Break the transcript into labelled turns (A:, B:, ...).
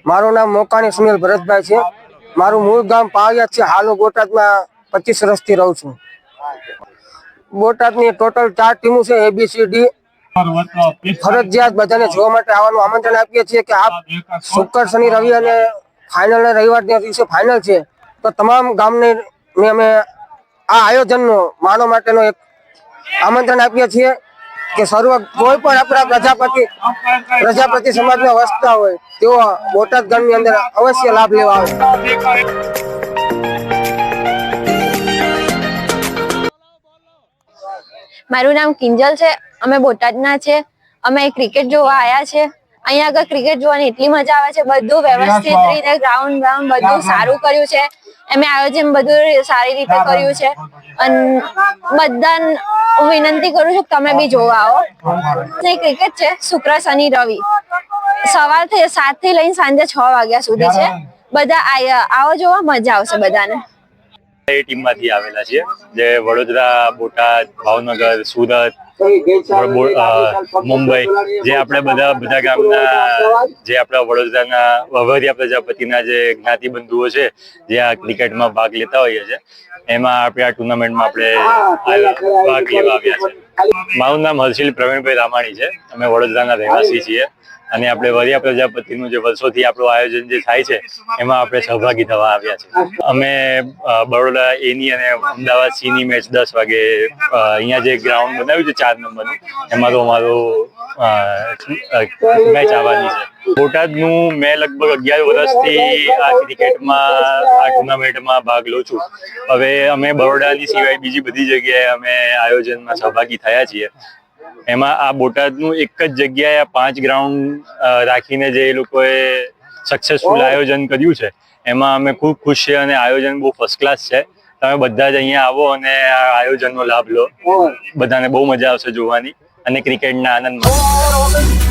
A: મારું નામ મોકાણી સુનિલ ભરતભાઈ છે. મારું મૂળ ગામ પાળિયાદ છે. હાલ હું બોટાદમાં 25 વર્ષથી રહું છું. બોટાદની ટોટલ 4 ટીમો છે, ABCD. ફરજિયાત બધાને જોવા માટે આવવાનું આમંત્રણ આપીએ છીએ કે આપ શુક્ર, શનિ, રવિ અને ફાઇનલ રવિવારના દિવસે ફાઇનલ છે, તો તમામ ગામને અમે આ આયોજનનો માણવા માટેનો એક આમંત્રણ આપીએ છીએ કે સર્વ કોઈ પણ આપણા પ્રજાપતિ સમાજના વસતા હોય તેઓ બોટાદ ગામની અંદર અવશ્ય લાભ લેવા આવે.
B: મારું નામ કિંજલ છે. અમે બોટાદના છે. અમે ક્રિકેટ જોવા આવ્યા છે. અહીંયા આગળ ક્રિકેટ જોવાની એટલી મજા આવે છે. બધું વ્યવસ્થિત રીતે ગ્રાઉન્ડ બધું સારું કર્યું છે. અમે આયોજન બધું સારી રીતે કર્યું છે અને બધાને વિનંતી કરું છું કે તમે બી જોવા આવો. ક્રિકેટ છે શુક્ર, શનિ, રવિ. સવારથી 7 થી લઈને સાંજે 6 વાગ્યા સુધી છે. બધા આવો જોવા, મજા આવશે બધાને.
C: એ ટીમમાંથી આવેલા છીએ, જે વડોદરા, બોટાદ, ભાવનગર, સુરત, મુંબઈ, જે આપણે બધા ગામના જે આપણા વડોદરાના વવરિયા પ્રજાપતિના જે જ્ઞાતિ બંધુઓ છે, જે આ ક્રિકેટમાં ભાગ લેતા હોઈએ છે, એમાં આપણે આ ટુર્નામેન્ટમાં આપણે ભાગ લેવા આવ્યા છે. મારું નામ હર્ષિલ પ્રવીણભાઈ રામાણી છે. અમે વડોદરાના રહેવાસી છીએ અને આપણે વરિયા પ્રજાપતિનું જે વર્ષોથી આપણું આયોજન જે થાય છે એમાં આપણે સહભાગી થવા આવ્યા છે. અમે બરોડા એની અને અમદાવાદ સીની મેચ 10 વાગે અહીંયા જે ગ્રાઉન્ડ બનાવ્યું છે 4 નંબરનું, એમાં તો અમારું મેચ આવવાની છે. બોટાદનું મેં લગભગ 11 વર્ષથી આ ક્રિકેટમાં આ ટુર્નામેન્ટમાં ભાગ લઉં છું. હવે અમે બરોડાની સિવાય બીજી બધી જગ્યાએ અમે આયોજનમાં સહભાગી થયા છીએ. એમાં આ બોટાદનું એક જ જગ્યાએ 5 ગ્રાઉન્ડ રાખીને જે એ લોકોએ સક્સેસફુલ આયોજન કર્યું છે, એમાં અમે ખૂબ ખુશ છીએ અને આયોજન બહુ ફર્સ્ટ ક્લાસ છે. તમે બધા જ અહીંયા આવો અને આ આયોજનનો લાભ લો. બધાને બહુ મજા આવશે જોવાની અને ક્રિકેટના આનંદ માણો.